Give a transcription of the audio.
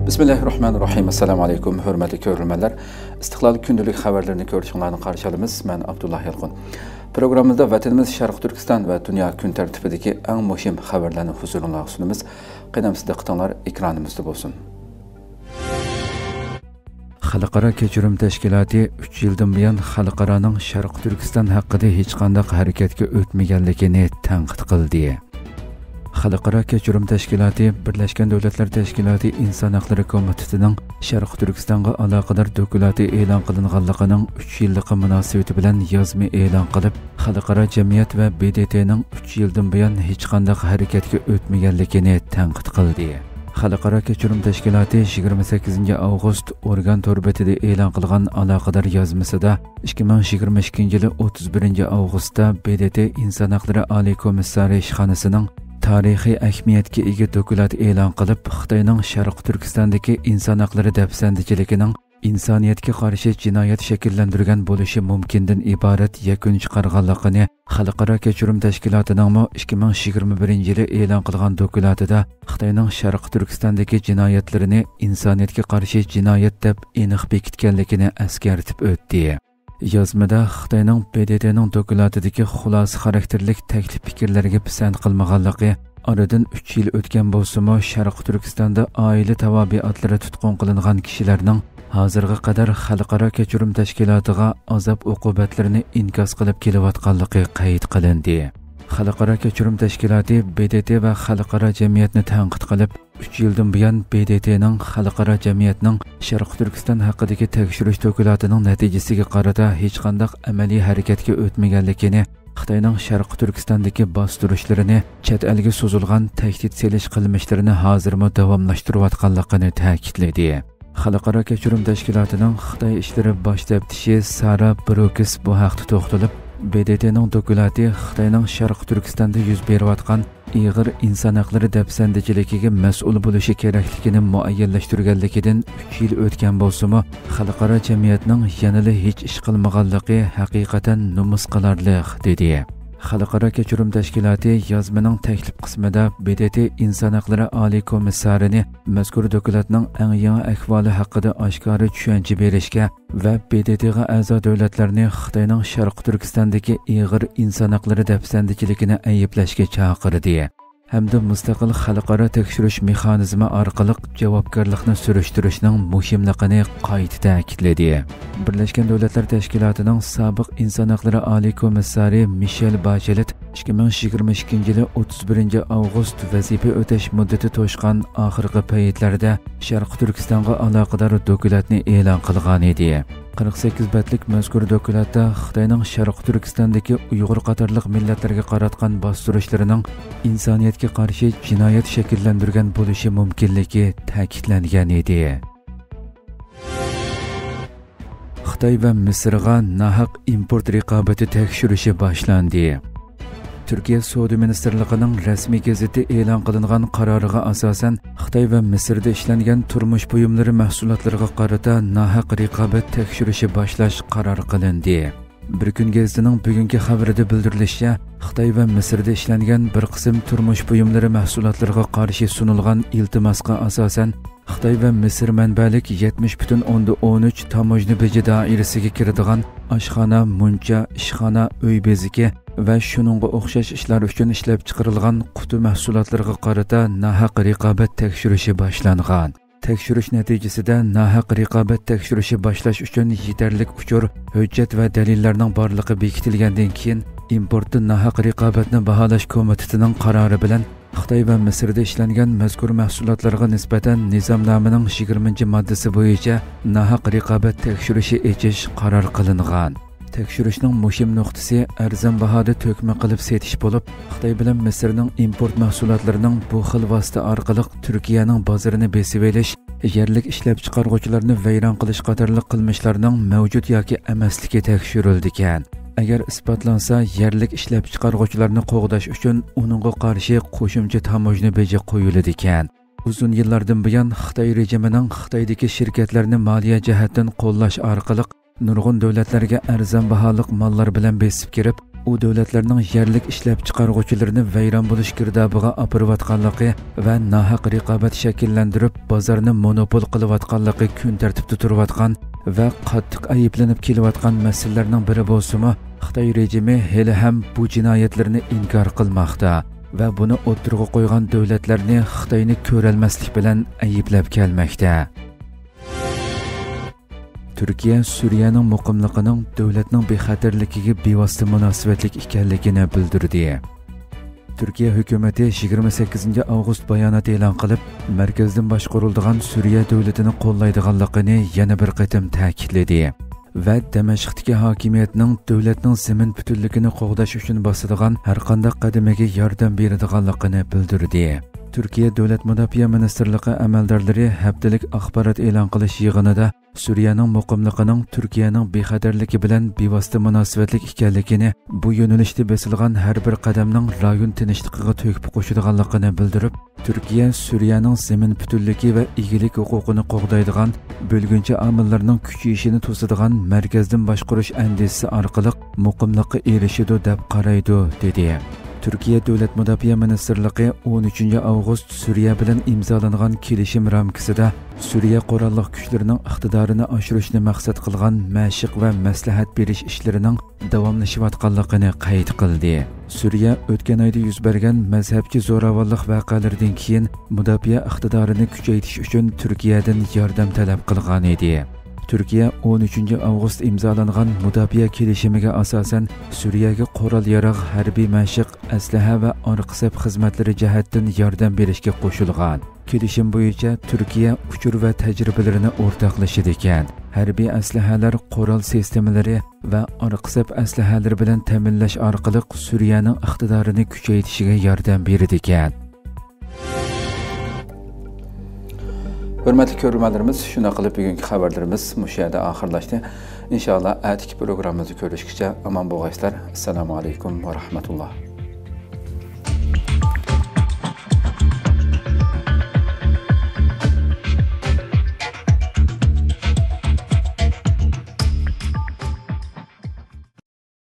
Bismillahirrahmanirrahim. Assalamu alaykum, hörmətli görürmənlər. İstiqlal gündəlik xəbərlərini görüşünlərini qarşılamız. Mən Abdullah Yalqın. Proqramımızda vətənimiz Şərq Türkistan və dünya gün tərtibidəki ən mühim xəbərlərini huzurunuzğa sunumuz. Qədəmsizdə qıtanlar ekranımızda olsun. Xalqara Kechirim Təşkilatı 3 yıldan buyon xalqaraning Şərq Türkistan haqqında hech qanday harakatga o'tmaganligini tanqid qildi. Xalqara Kechirim Təşkilatı Birləşmiş Dövlətlər Təşkilatı İnsan Hüquqları Komitetining Şərq Türkistonga aloqador dokumenti e'lon qilinganligining 3 yillik munosabati bilan yozma e'lon qilib, xalqaro jamiyat va BDTning 3 yildan buyon hech qanday harakatga o'tmaganligini tanqid qildi. Xalqaro Kechirim Təşkilatı 28 avgust organ torbetida e'lon qilgan aloqador yozmasida 2022 yili 31 avgustda BDT İnsan Hüquqları Oliy komissari ishxonasining tarixiy ahamiyatga ega dokument e'lon qilib, Xitoyning Sharq Turkistondagi inson huquqlari dafsandichiligining insoniyatga qarshi jinoyat shakllantirgan bo'lishi mumkindan iborat yakun chiqarganligini Xalqaro Kechirim Tashkilotining 2021 yili e'lon qilgan dokumentida Xitoyning Sharq Turkistondagi jinoyatlarini insoniyatga qarshi jinoyat deb aniq bekitganligini eskartib o'tdi. Yozmada Xitoyning BDTning dokumentidagi xulosa xarakterlik taklif fikrlarga pisand qilmaganligi, oradan 3 yil o'tgan bo'lsa-mu, Sharq Turkistonda oila tavobiatlari tutqun qilingan kishilarning hozirga qadar Xalqaro Kechirim Tashkilotiga azob uqubatlarini inkos qilib kelayotganligi qayd qilindi. Xalqaro Kechirim Tashkiloti BDT va xalqaro jamiyatni tanqid qilib, 3 yildan buyon BDTning xalqaro jamiyatning Sharq Turkiston haqidagi tekshirish dokumentining natijasiga qarata hech qanday amaliy harakatga o'tmaganligini, Xitoyning Sharq Turkistondagi bostirishlarini, chet elga so'zilgan tahdid selish qilmishlarini hozirma davomlashtirayotganligini ta'kidladi. Xalqaro Kechirim Tashkilotining Xitoy ishlari bosh taftishi Sara Brokis bu haqda to'xtalib, BDTning dokumenti Xitoyning Sharq Turkistonda yuz berayotgan ig'ir inson huquqlari dafsandichiligiga mas'ul bo'lishi kerakligini muayyanlashtirganligidan 3 yil o'tgan bo'lsa-mu, xalqaro jamiyatning yanada hech ish qilmaganligi haqiqatan numus qilarliq dedi. Xalqaro Kechirim Tashkiloti yozmaning taklif qismida BDT inson huquqlari oliy komissarini mazkur dokumentning eng yangi ahvoli haqida oshkora tushuncha berishga va BDTga a'zo davlatlarni Xitoyning Sharq Turkistondagi ig'ir inson huquqlari dafsandichiligini ayblashga chaqirdi. Hamda mustaqil xalqaro tekshirish mexanizmi orqali javobgarlikni surishtirishning muhimligini qayta ta'kidladi. Birlashgan Davlatlar Tashkilotining sobiq inson huquqlari oliy komissari Michel Bachelet 2022 yili 31 avgust vazifa o'tash muddati to'shgan oxirgi paytlarda Sharq Turkistonga aloqador dokumentni e'lon qilgan edi. 48 betlik mazkur dokumentda Xitoyning Sharq Turkistondagi Uyg'ur qatorliq millatlarga qaratgan bostirishlarining insoniyatga qarshi jinoyat shakllantirgan bo'lishi mumkinligi ta'kidlangan edi. Xitoy va Misrga nohaq import raqobati tekshirishi boshlandi. Türkiye Savdo Ministerligining rasmiy gazeti e'lon qilingan qaroriga asosan Xitoy va Misrda ishlangan turmush buyumlari mahsulotlariga qarata nohaq raqobat tekshirishi boshlash qaror qilindi. Bir kun gazetining bugungi xabarida bildirilishicha, Xitoy va Misrda ishlangan bir qism turmush buyumlari mahsulotlariga qarshi sunilgan iltimosga asosan Xitoy va Misr manbalik 70.13 tamojna beji doirasiga kiradigan oshxona, muncha, ishxona, uy beziki va shuningga o'xshash ishlar uchun ishlab chiqarilgan quti mahsulotlariga qarata nohaq raqobat tekshirishi boshlangan. Tekshirish natijasida nohaq raqobat tekshirishi boshlash uchun yetarlik uchur, hujjat va dalillarning borligi bekitilgandan keyin importni nohaq raqobatni baholash komitetining qarori bilan Xitoy va Misrda ishlangan mazkur mahsulotlarga nisbatan nizomnomaning 20-moddasi bo'yicha nohaq raqobat tekshirishi echish qaror qilingan. Tekshirishning muhim nuqtasi arzon bahoda to'kma qilib setish bo'lib, Xitoy bilan Misrning import mahsulotlarining bu xil vosita orqali Turkiyaning bozorini besib olish, yerlik ishlab chiqaruvchilarni vayron qilish qatorliq qilmishlarning mavjud yoki emasligi tekshirildi ekan. Agar isbotlansa, yerlik ishlab chiqaruvchilarni qo'g'dash uchun uningga qarshi qo'shimcha tamojna beji qo'yiladi ekan. Uzun yillardan buyon Xitoy rejimining Xitoydagi shirkatlarni moliya jihatdan qo'llash orqali nurg'un davlatlarga arzon baholiq mollar bilan besib kirib, u davlatlarning yerlik ishlab chiqaruvchilarini vayron bo'lish girdobiga opirayotganligi va nohaq raqobat shakllantirib bozorni monopol qilayotganligi kun tartibda turayotgan va qattiq ayblanib kelayotgan masalalarning biri bo'lsa-mu, Xitoy rejimi hali ham bu jinoyatlarni inkor qilmoqda va buni o'tirg'a qo'ygan davlatlarni Xitoyni ko'rolmaslik bilan ayblab kelmoqda. Turkiya Suriyaning muqimligining davlatning bexatarligiga bevosita munosabatlik ekanligini bildirdi. Turkiya hukumati 28 avgust bayonot e'lon qilib, markazdan boshqariladigan Suriya davlatini qo'llaydiganligini yana bir qatim ta'kidladi va Damashqdagi hokimiyatning davlatning zamin butunligini qo'g'dash uchun bosadigan har qanday qadamiga yordam beradiganligini bildirdi. Turkiya Davlat Mudofaa Ministrligi amaldorlari haftalik axborot e'lon qilish yig'inida Suriyaning muqimligining Turkiyaning bexatarligi bilan bevosita munosabatlik ekanligini, bu yo'nalishda bosilgan har bir qadamning rayon tinchligiga to'kib qo'shadiganligini bildirib, Turkiya Suriyaning zamin butunligi va egilik huquqini qo'g'daydigan bo'lguncha omillarning kuchayishini to'sadigan markazdan boshqarish andisi orqali muqimlikka erishidi deb qaraydi, dedi. Turkiya Davlat Mudofaa Ministrligi 13 avgust Suriya bilan imzolangan kelishim ramkasida Suriya qurolli kuchlarining iqtidorini oshirishni maqsad qilgan mashq va maslahat berish ishlarining davomlashayotganligini qayd qildi. Suriya o'tgan oyda yuz bergan mazhabchi zo'ravonlik voqealaridan keyin mudofaa iqtidorini kuchaytirish uchun Turkiyadan yordam talab qilgan edi. Turkiya 13 avgust imzolangan mudofaa kelishimiga asosan Suriyaga qurol-yarog', harbiy mashq, aslaha va orqa-saf xizmatlari jihatdan yordam berishga qo'shilgan. Kelishim bo'yicha Turkiya uchur va tajribalarini o'rtoqlashadi ekan. Harbiy aslahalar, qurol sistemalari va orqa-saf aslahalar bilan ta'minlash orqali Suriyaning iqtidorini kuchaytirishiga yordam beradi ekan. Hürmetli görürmelerimiz, şuna qilib bugungi xabarlarimiz mushu yerda oxirlashdi. İnşallah atiki programmamizni ko'rishgacha aman bo'lg'aysizlar. Assalomu alaykum va rahmatulloh.